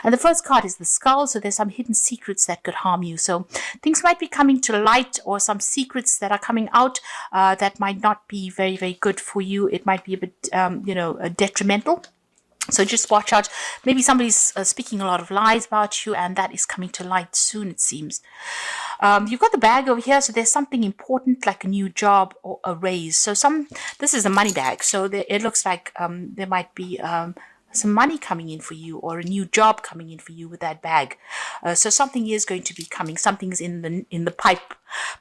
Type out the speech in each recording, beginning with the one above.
And the first card is the skull. So there's some hidden secrets that could harm you. So things might be coming to light, or some secrets that are coming out that might not be very, very good for you. It might be a bit, detrimental. So just watch out. Maybe somebody's speaking a lot of lies about you, and that is coming to light soon, it seems. You've got the bag over here. So there's something important like a new job or a raise. So this is a money bag. So it looks like there might be some money coming in for you, or a new job coming in for you with that bag. So something is going to be coming. Something's in the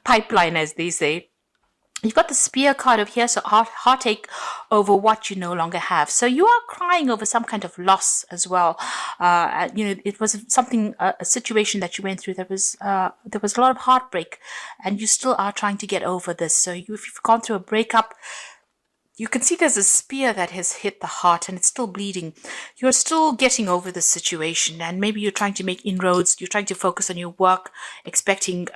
pipeline, as they say. You've got the spear card over here, so heartache over what you no longer have. So you are crying over some kind of loss as well. It was a situation that you went through. There was a lot of heartbreak, and you still are trying to get over this. So if you've gone through a breakup, you can see there's a spear that has hit the heart and it's still bleeding. You're still getting over this situation, and maybe you're trying to make inroads. You're trying to focus on your work, expecting,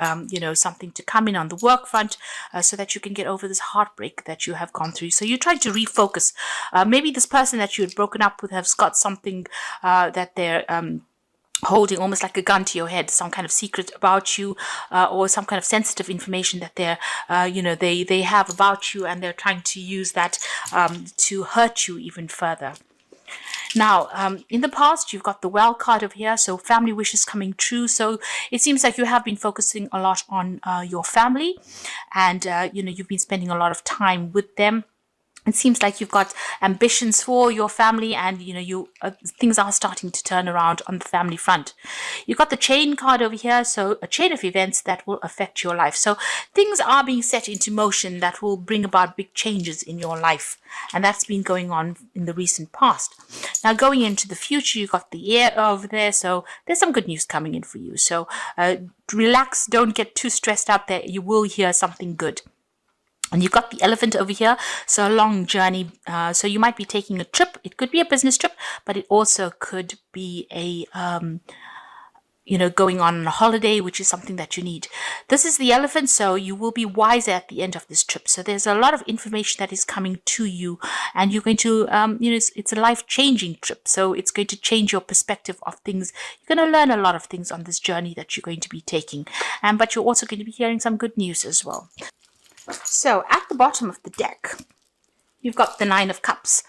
something to come in on the work front so that you can get over this heartbreak that you have gone through. So you're trying to refocus. Maybe this person that you had broken up with has got something that they're holding almost like a gun to your head, some kind of secret about you, or some kind of sensitive information that they have about you, and they're trying to use that to hurt you even further. Now, in the past, you've got the well card over here, so family wishes coming true. So it seems like you have been focusing a lot on your family, and you've been spending a lot of time with them. It seems like you've got ambitions for your family, and things are starting to turn around on the family front. You've got the chain card over here, so a chain of events that will affect your life. So things are being set into motion that will bring about big changes in your life, and that's been going on in the recent past. Now, going into the future, you've got the air over there, so there's some good news coming in for you. So relax, don't get too stressed out there. You will hear something good. And you've got the elephant over here, so a long journey. So you might be taking a trip. It could be a business trip, but it also could be a, going on a holiday, which is something that you need. This is the elephant, so you will be wiser at the end of this trip. So there's a lot of information that is coming to you, and you're going to, it's a life-changing trip. So it's going to change your perspective of things. You're going to learn a lot of things on this journey that you're going to be taking. But you're also going to be hearing some good news as well. So at the bottom of the deck, you've got the 9 of Cups,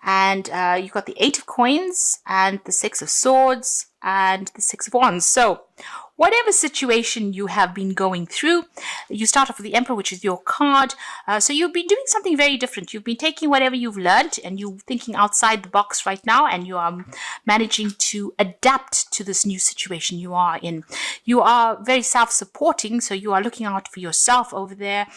and you've got the 8 of Coins, and the 6 of Swords, and the 6 of Wands. So whatever situation you have been going through, you start off with the Emperor, which is your card. So you've been doing something very different. You've been taking whatever you've learned, and you're thinking outside the box right now, and you are managing to adapt to this new situation you are in. You are very self-supporting, so you are looking out for yourself over there.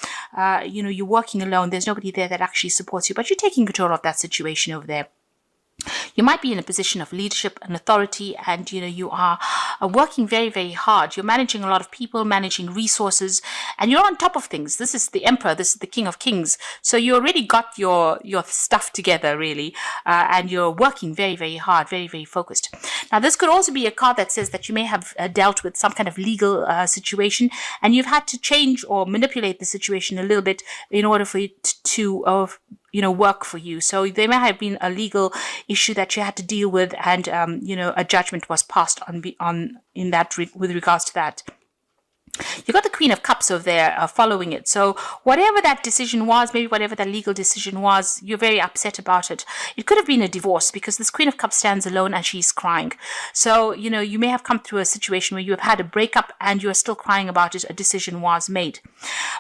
You're working alone. There's nobody there that actually supports you, but you're taking control of that situation over there. You might be in a position of leadership and authority, and you are working very, very hard. You're managing a lot of people, managing resources, and you're on top of things. This is the Emperor. This is the King of Kings. So you already got your stuff together, really, and you're working very, very hard, very, very focused. Now, this could also be a card that says that you may have dealt with some kind of legal situation, and you've had to change or manipulate the situation a little bit in order for it to work for you. So there may have been a legal issue that you had to deal with, and a judgment was passed on in that with regards to that. You've got the Queen of Cups over there following it. So whatever that decision was, maybe whatever that legal decision was, you're very upset about it. It could have been a divorce, because this Queen of Cups stands alone and she's crying. So, you may have come through a situation where you have had a breakup and you're still crying about it. A decision was made.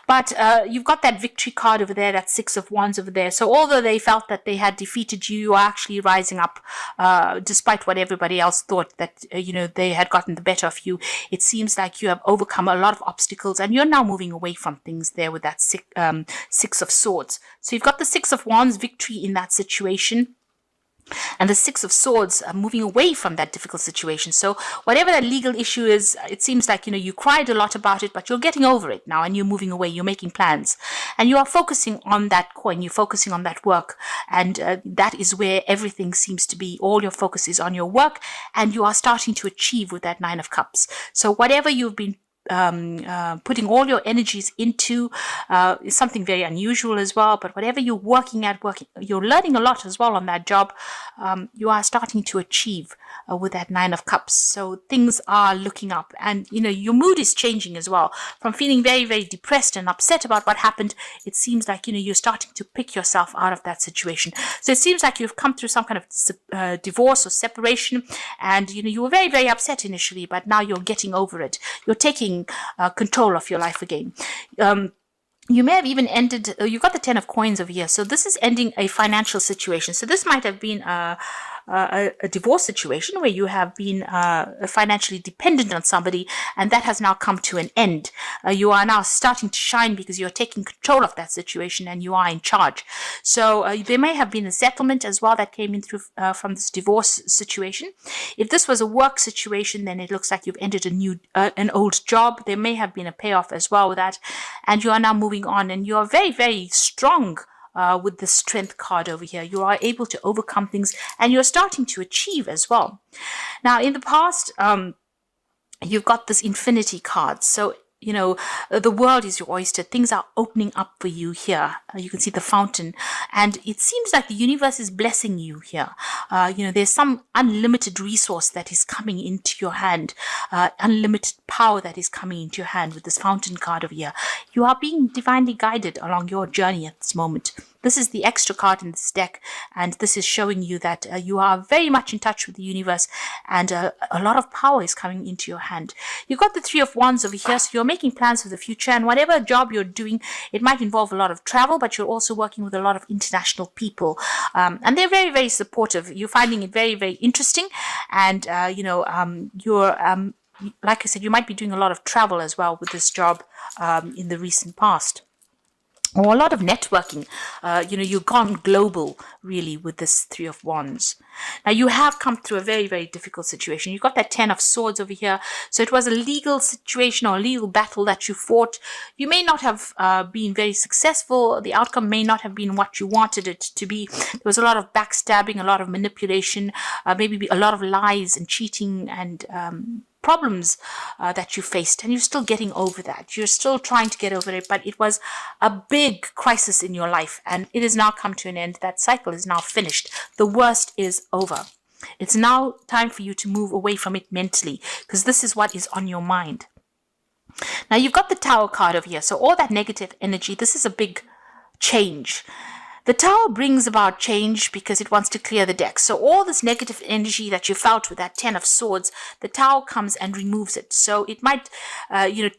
But you've got that victory card over there, that 6 of Wands over there. So although they felt that they had defeated you, you are actually rising up despite what everybody else thought that, they had gotten the better of you. It seems like you have overcome a lot of obstacles, and you're now moving away from things there with that 6 of Swords. So you've got the 6 of Wands, victory in that situation, and the 6 of Swords are moving away from that difficult situation. So whatever that legal issue is, it seems like, you cried a lot about it, but you're getting over it now, and you're moving away. You're making plans, and you are focusing on that coin. You're focusing on that work, and that is where everything seems to be. All your focus is on your work, and you are starting to achieve with that 9 of Cups. So whatever you've been putting all your energies into is something very unusual as well. But whatever you're working at, you're learning a lot as well on that job. You are starting to achieve with that Nine of Cups. So things are looking up, and your mood is changing as well. From feeling very, very depressed and upset about what happened, it seems like you're starting to pick yourself out of that situation. So it seems like you've come through some kind of divorce or separation, and you were very, very upset initially, but now you're getting over it. You're taking control of your life again. You may have even ended, you got the 10 of coins over here. So this is ending a financial situation. So this might have been a divorce situation where you have been financially dependent on somebody, and that has now come to an end. You are now starting to shine because you're taking control of that situation and you are in charge. So there may have been a settlement as well that came in through from this divorce situation. If this was a work situation, then it looks like you've ended an old job. There may have been a payoff as well with that, and you are now moving on, and you are very, very strong. With the Strength card over here, you are able to overcome things, and you're starting to achieve as well. Now, in the past, you've got this Infinity card. So, the world is your oyster. Things are opening up for you here. You can see the fountain, and it seems like the universe is blessing you here. There's some unlimited resource that is coming into your hand, unlimited power that is coming into your hand with this fountain card over here. You are being divinely guided along your journey at this moment. This is the extra card in this deck, and this is showing you that you are very much in touch with the universe, and a lot of power is coming into your hand. You've got the Three of Wands over here, so you're making plans for the future, and whatever job you're doing, it might involve a lot of travel, but you're also working with a lot of international people, and they're very, very supportive. You're finding it very, very interesting, and you're like I said, you might be doing a lot of travel as well with this job in the recent past. Or a lot of networking. You've gone global, really, with this Three of Wands. Now, you have come through a very, very difficult situation. You've got that 10 of Swords over here. So it was a legal situation or a legal battle that you fought. You may not have been very successful. The outcome may not have been what you wanted it to be. There was a lot of backstabbing, a lot of manipulation, maybe a lot of lies and cheating and problems that you faced, and you're still getting over that. You're still trying to get over it, but it was a big crisis in your life, and it has now come to an end. That cycle is now finished. The worst is over. It's now time for you to move away from it mentally, because this is what is on your mind. Now, you've got the Tower card over here, so all that negative energy, this is a big change. The Tower brings about change because it wants to clear the deck. So all this negative energy that you felt with that 10 of Swords, the Tower comes and removes it. So it might,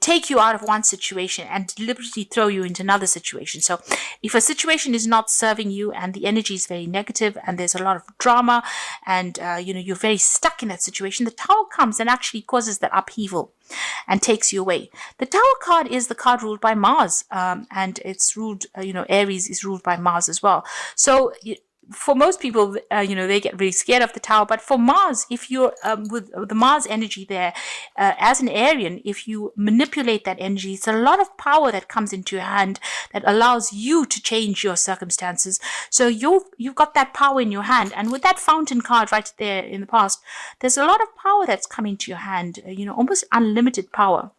take you out of one situation and deliberately throw you into another situation. So if a situation is not serving you and the energy is very negative and there's a lot of drama and, you're very stuck in that situation, the Tower comes and actually causes that upheaval and takes you away. The Tower card is the card ruled by Mars, and it's ruled, Aries is ruled by Mars as well. So for most people, they get really scared of the Tower. But for Mars, if you're with the Mars energy there, as an Arian, if you manipulate that energy, it's a lot of power that comes into your hand that allows you to change your circumstances. So you've got that power in your hand. And with that Fountain card right there in the past, there's a lot of power that's coming to your hand, almost unlimited power.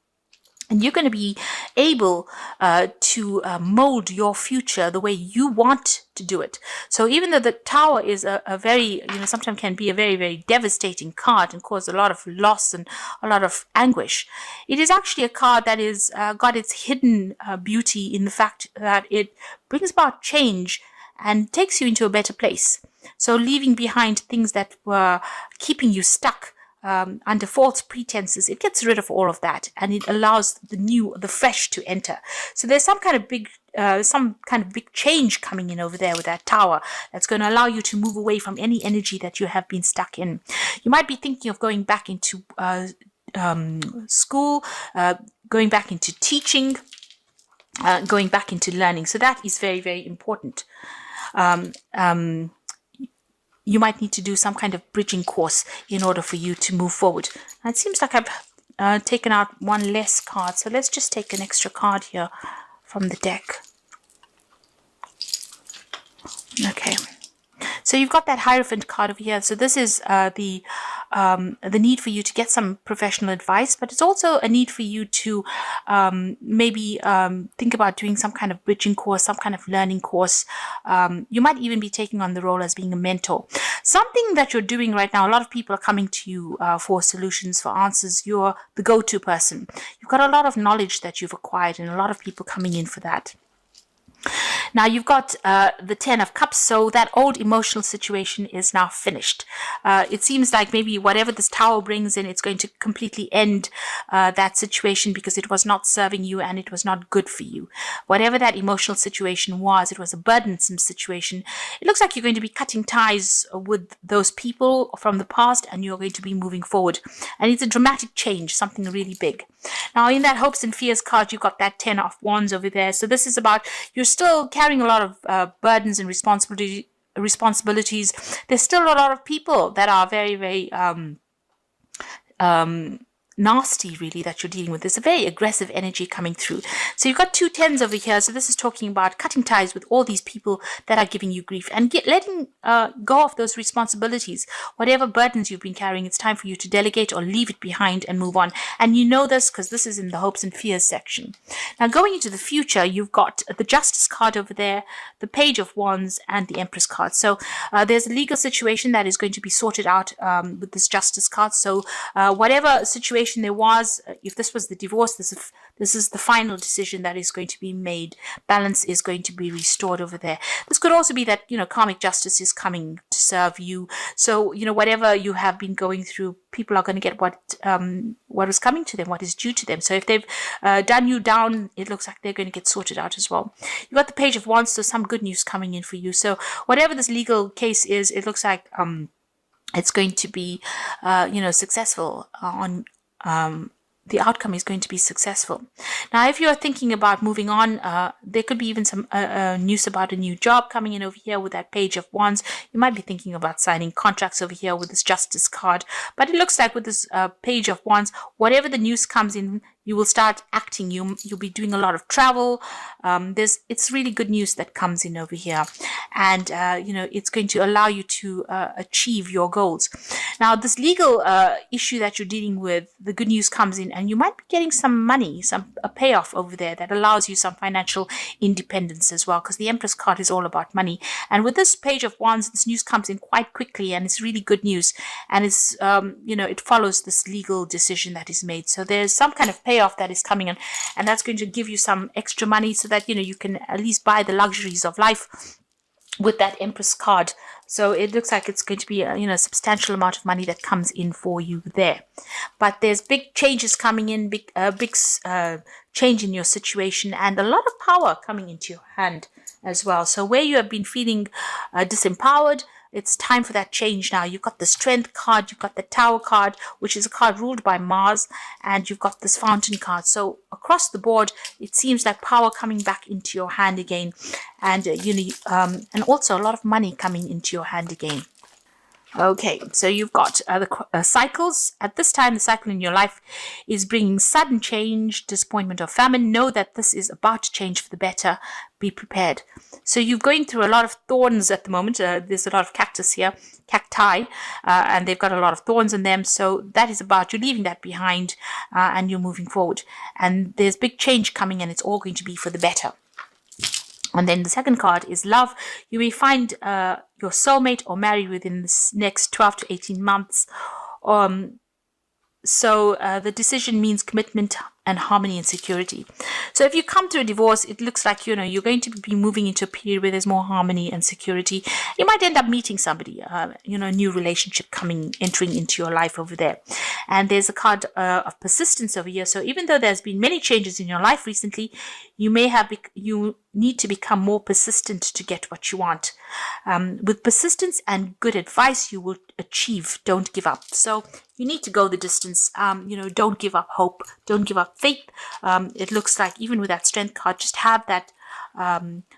And you're going to be able to mold your future the way you want to do it. So even though the Tower is a very, sometimes can be a very, very devastating card and cause a lot of loss and a lot of anguish, it is actually a card that is got its hidden beauty in the fact that it brings about change and takes you into a better place. So leaving behind things that were keeping you stuck under false pretenses, it gets rid of all of that and it allows the fresh to enter. So there's some kind of big change coming in over there with that Tower that's going to allow you to move away from any energy that you have been stuck in. You might be thinking of going back into school, going back into teaching, going back into learning. So that is very, very important. You might need to do some kind of bridging course in order for you to move forward. Now, it seems like I've taken out one less card. So let's just take an extra card here from the deck. Okay. So you've got that Hierophant card over here. So this is the need for you to get some professional advice, but it's also a need for you to maybe think about doing some kind of bridging course, some kind of learning course. You might even be taking on the role as being a mentor. Something that you're doing right now, a lot of people are coming to you for solutions, for answers. You're the go-to person. You've got a lot of knowledge that you've acquired and a lot of people coming in for that. Now you've got the 10 of Cups, so that old emotional situation is now finished. It seems like maybe whatever this Tower brings in, it's going to completely end that situation because it was not serving you and it was not good for you. Whatever that emotional situation was, it was a burdensome situation. It looks like you're going to be cutting ties with those people from the past and you're going to be moving forward. And it's a dramatic change, something really big. Now in that Hopes and Fears card, you've got that 10 of Wands over there. So this is about you're still carrying a lot of burdens and responsibilities. There's still a lot of people that are very, very nasty, really, that you're dealing with. There's a very aggressive energy coming through. So you've got 2 10s over here. So this is talking about cutting ties with all these people that are giving you grief and letting go of those responsibilities. Whatever burdens you've been carrying, it's time for you to delegate or leave it behind and move on. And you know this because this is in the Hopes and Fears section. Now going into the future, you've got the Justice card over there, the Page of Wands, and the Empress card. So there's a legal situation that is going to be sorted out with this Justice card. So whatever situation there was, if this was the divorce, this is the final decision that is going to be made. Balance is going to be restored over there. This could also be that, karmic justice is coming to serve you. So, whatever you have been going through, people are going to get what is coming to them, what is due to them. So if they've done you down, it looks like they're going to get sorted out as well. You've got the Page of Wands, so some good news coming in for you. So whatever this legal case is, it looks like it's going to be, successful on the outcome is going to be successful. Now, if you're thinking about moving on, there could be even some news about a new job coming in over here with that Page of Wands. You might be thinking about signing contracts over here with this Justice card. But it looks like with this Page of Wands, whatever the news comes in, you will start acting. You'll be doing a lot of travel. It's really good news that comes in over here. And, it's going to allow you to achieve your goals. Now, this legal issue that you're dealing with, the good news comes in and you might be getting some money, a payoff over there that allows you some financial independence as well, because the Empress card is all about money. And with this Page of Wands, this news comes in quite quickly and it's really good news. And it's, it follows this legal decision that is made. So there's some kind of payoff that is coming in, and that's going to give you some extra money so that, you can at least buy the luxuries of life with that Empress card. So it looks like it's going to be a substantial amount of money that comes in for you there. But there's big changes coming in, big change in your situation, and a lot of power coming into your hand as well. So where you have been feeling disempowered, it's time for that change now. You've got the Strength card, you've got the Tower card, which is a card ruled by Mars, and you've got this Fountain card. So across the board, it seems like power coming back into your hand again, and and also a lot of money coming into your hand again. Okay, so you've got the cycles. At this time, the cycle in your life is bringing sudden change, disappointment, or famine. Know that this is about to change for the better. Be prepared. So you're going through a lot of thorns at the moment. There's a lot of cactus here, cacti, and they've got a lot of thorns in them. So that is about you leaving that behind and you're moving forward. And there's big change coming and it's all going to be for the better. And then the second card is love. You may find your soulmate or marry within the next 12 to 18 months. So the decision means commitment and harmony and security. So if you come to a divorce, it looks like, you're going to be moving into a period where there's more harmony and security. You might end up meeting somebody, a new relationship entering into your life over there. And there's a card of persistence over here. So even though there's been many changes in your life recently, you need to become more persistent to get what you want. With persistence and good advice, you will achieve. Don't give up. So you need to go the distance. Don't give up hope. Don't give up faith. It looks like even with that Strength card, just have that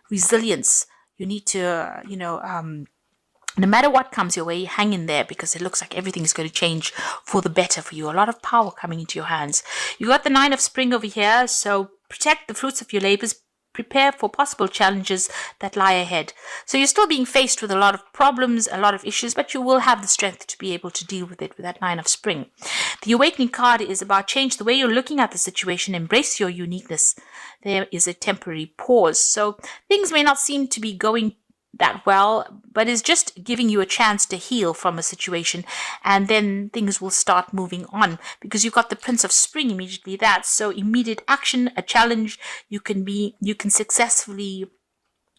resilience. You need to, no matter what comes your way, hang in there, because it looks like everything is going to change for the better for you. A lot of power coming into your hands. You got the Nine of Spring over here. So protect the fruits of your labors. prepare for possible challenges that lie ahead. So you're still being faced with a lot of problems, a lot of issues, but you will have the strength to be able to deal with it with that Nine of Spring. The Awakening card is about change the way you're looking at the situation, embrace your uniqueness. There is a temporary pause. So things may not seem to be going that well, but is just giving you a chance to heal from a situation, and then things will start moving on, because you've got the Prince of Spring immediately. That's so immediate action, a challenge you can successfully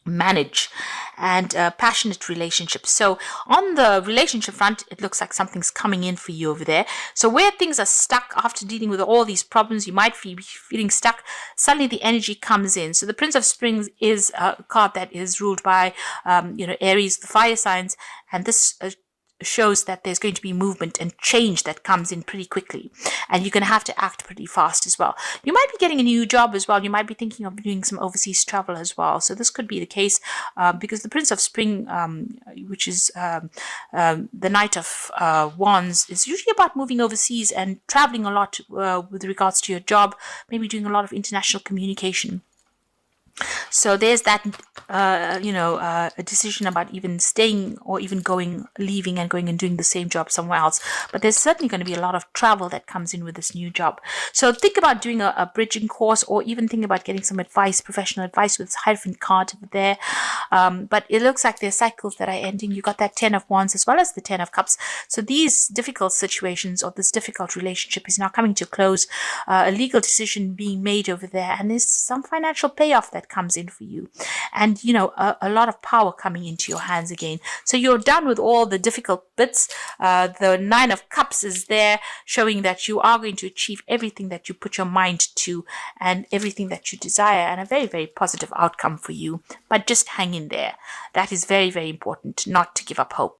manage, and passionate relationships. So on the relationship front, it looks like something's coming in for you over there. So where things are stuck after dealing with all these problems, you might be feeling stuck, suddenly the energy comes in. So the Prince of Springs is a card that is ruled by Aries, the fire signs, and this shows that there's going to be movement and change that comes in pretty quickly, and you're going to have to act pretty fast as well. You might be getting a new job as well. You might be thinking of doing some overseas travel as well. So this could be the case, because the Prince of Spring, which is the Knight of Wands, is usually about moving overseas and traveling a lot with regards to your job, maybe doing a lot of international communication. So there's that, a decision about even staying or even leaving and going and doing the same job somewhere else. But there's certainly going to be a lot of travel that comes in with this new job. So think about doing a bridging course, or even think about getting some advice, professional advice, with this Hierophant card there. But it looks like there's cycles that are ending. You got that 10 of Wands as well as the 10 of Cups. So these difficult situations, or this difficult relationship, is now coming to a close. A legal decision being made over there, and there's some financial payoff that comes in for you, and a lot of power coming into your hands again. So you're done with all the difficult bits. The Nine of Cups is there, showing that you are going to achieve everything that you put your mind to and everything that you desire, and a very, very positive outcome for you. But just hang in there. That is very, very important, not to give up hope.